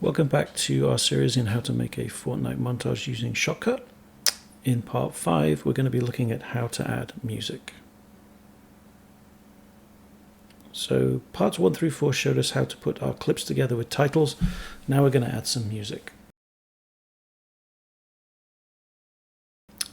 Welcome back to our series in how to make a Fortnite montage using Shotcut. In part 5, we're going to be looking at how to add music. So parts 1 through 4 showed us how to put our clips together with titles. Now we're going to add some music.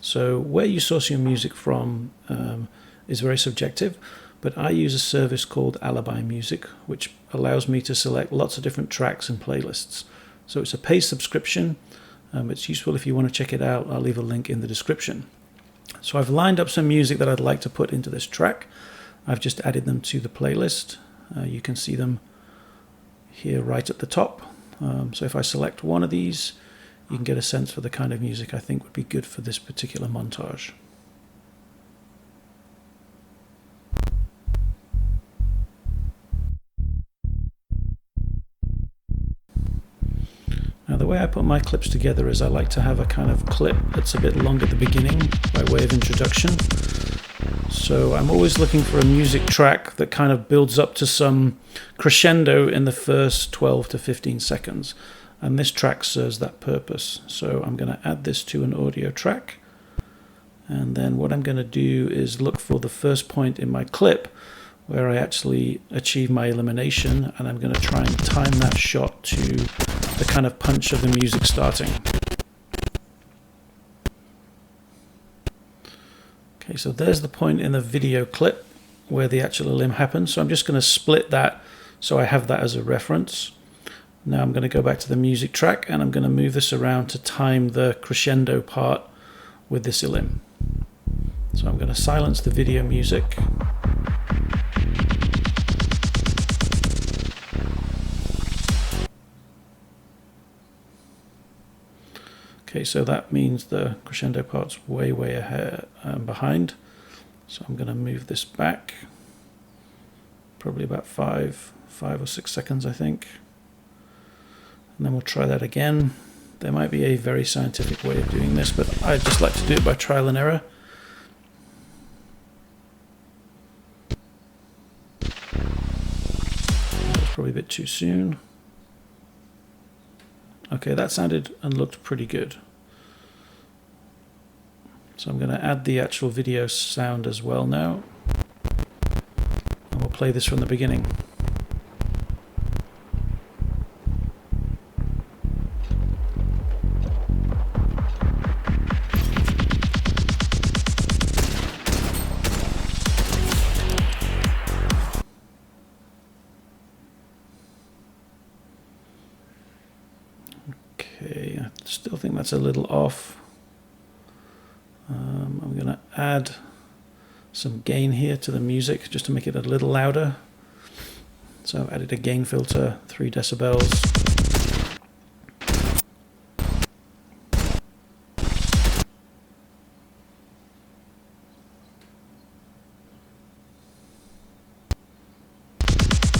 So where you source your music from is very subjective, but I use a service called Alibi Music, which allows me to select lots of different tracks and playlists. So it's a paid subscription. It's useful if you want to check it out. I'll leave a link in the description. So I've lined up some music that I'd like to put into this track. I've just added them to the playlist. You can see them here right at the top. So if I select one of these, you can get a sense for the kind of music I think would be good for this particular montage. Now the way I put my clips together is I like to have a kind of clip that's a bit long at the beginning by way of introduction. So I'm always looking for a music track that kind of builds up to some crescendo in the first 12 to 15 seconds. And this track serves that purpose. So I'm going to add this to an audio track. And then what I'm going to do is look for the first point in my clip where I actually achieve my elimination, and I'm going to try and time that shot to the kind of punch of the music starting. Okay, so there's the point in the video clip where the actual elim happens. So I'm just going to split that so I have that as a reference. Now I'm going to go back to the music track and I'm going to move this around to time the crescendo part with this elim. So I'm going to silence the video music. Okay, so that means the crescendo part's way ahead, behind. So I'm going to move this back, probably about 5 or 6 seconds, I think. And then we'll try that again. There might be a very scientific way of doing this, but I just like to do it by trial and error. That was probably a bit too soon. Okay, that sounded and looked pretty good. So I'm going to add the actual video sound as well now. And we'll play this from the beginning. Okay, I still think that's a little off. I'm going to add some gain here to the music just to make it a little louder. So I've added a gain filter, 3 decibels.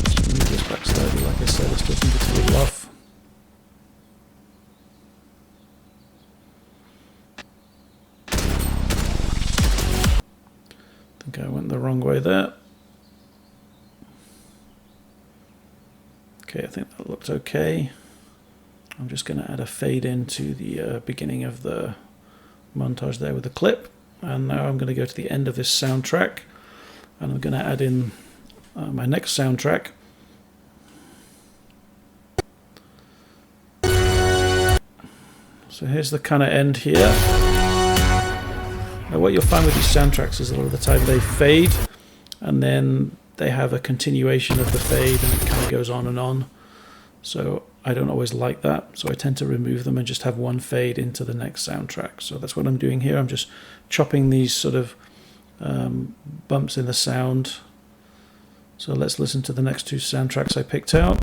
Just move this back slightly, like I said, I still think it's a little off. I think I went the wrong way there. Okay, I think that looked okay. I'm just going to add a fade into the beginning of the montage there with the clip. And now I'm going to go to the end of this soundtrack. And I'm going to add in my next soundtrack. So here's the kind of end here. Now what you'll find with these soundtracks is a lot of the time they fade and then they have a continuation of the fade and it kind of goes on and on. So I don't always like that, so I tend to remove them and just have one fade into the next soundtrack. So that's what I'm doing here. I'm just chopping these sort of bumps in the sound. So let's listen to the next 2 soundtracks I picked out.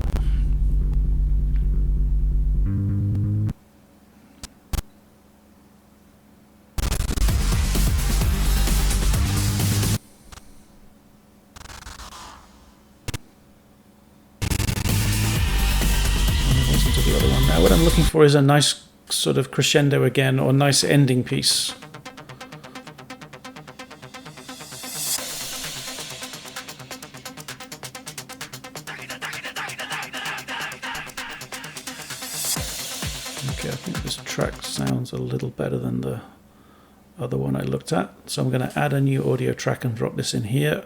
The other one. Now what I'm looking for is a nice sort of crescendo again, or nice ending piece. Okay, I think this track sounds a little better than the other one I looked at. So I'm going to add a new audio track and drop this in here.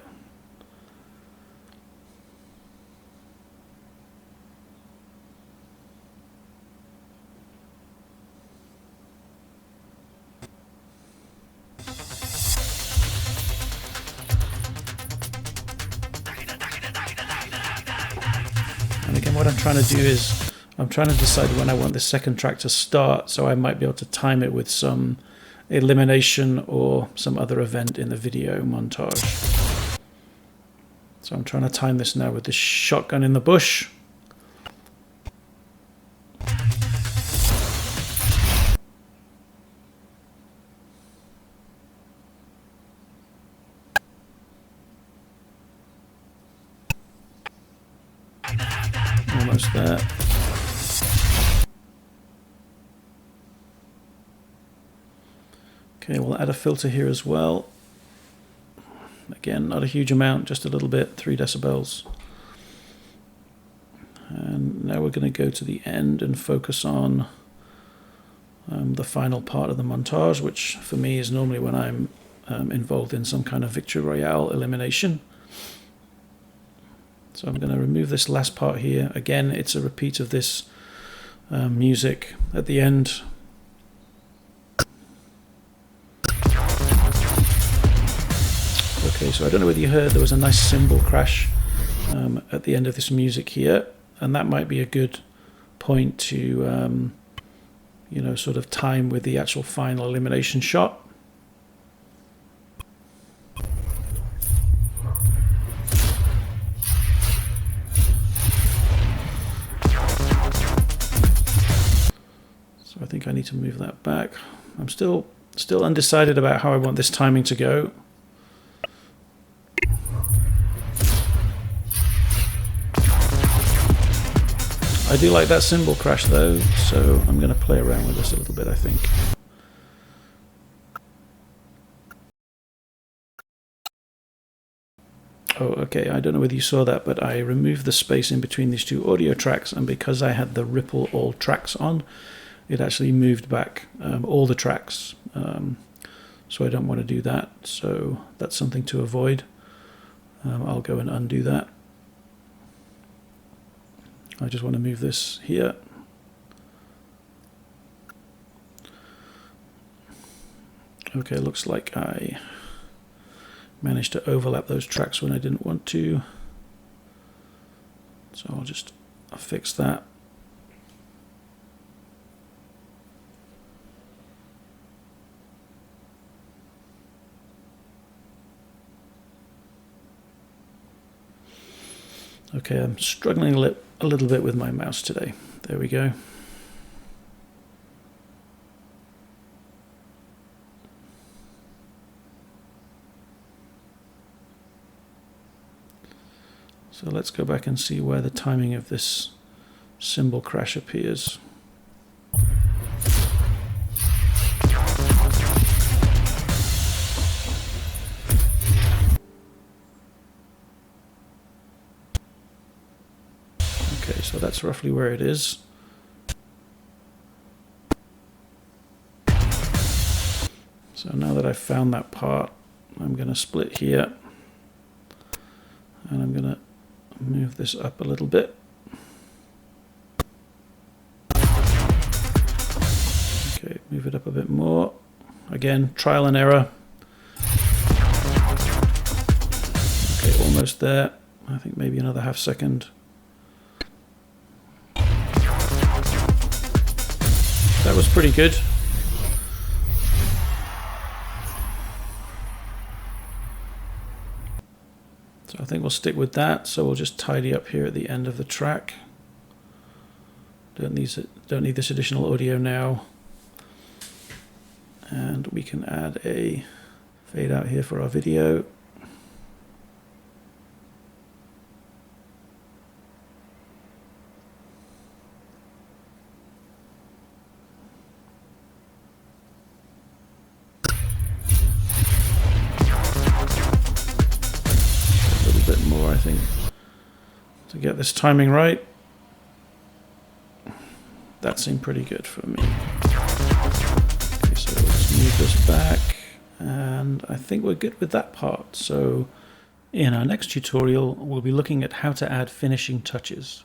And again, what I'm trying to do is I'm trying to decide when I want the second track to start, so I might be able to time it with some elimination or some other event in the video montage. So I'm trying to time this now with this shotgun in the bush. Almost there. Okay, we'll add a filter here as well. Again, not a huge amount, just a little bit, 3 decibels. And now we're going to go to the end and focus on the final part of the montage, which for me is normally when I'm involved in some kind of victory royale elimination. So I'm going to remove this last part here. Again, it's a repeat of this music at the end. Okay, so I don't know whether you heard, there was a nice cymbal crash at the end of this music here, and that might be a good point to, you know, sort of time with the actual final elimination shot. So I think I need to move that back. I'm still undecided about how I want this timing to go. I do like that cymbal crash though, so I'm going to play around with this a little bit, I think. Oh, okay, I don't know whether you saw that, but I removed the space in between these two audio tracks, and because I had the ripple all tracks on, it actually moved back all the tracks. So I don't want to do that, so that's something to avoid. I'll go and undo that. I just want to move this here. Okay, looks like I managed to overlap those tracks when I didn't want to. So I'll just fix that. Okay, I'm struggling a little bit with my mouse today. There we go. So let's go back and see where the timing of this cymbal crash appears. Okay, so that's roughly where it is. So now that I've found that part, I'm going to split here, and I'm going to move this up a little bit. Okay, move it up a bit more. Again, trial and error. Okay, almost there. I think maybe another half second. That was pretty good. So I think we'll stick with that. So we'll just tidy up here at the end of the track. Don't need this additional audio now. And we can add a fade out here for our video. More, I think, to get this timing right. that seemed pretty good for me. Okay, so let's move this back, and I think we're good with that part. So in our next tutorial, we'll be looking at how to add finishing touches.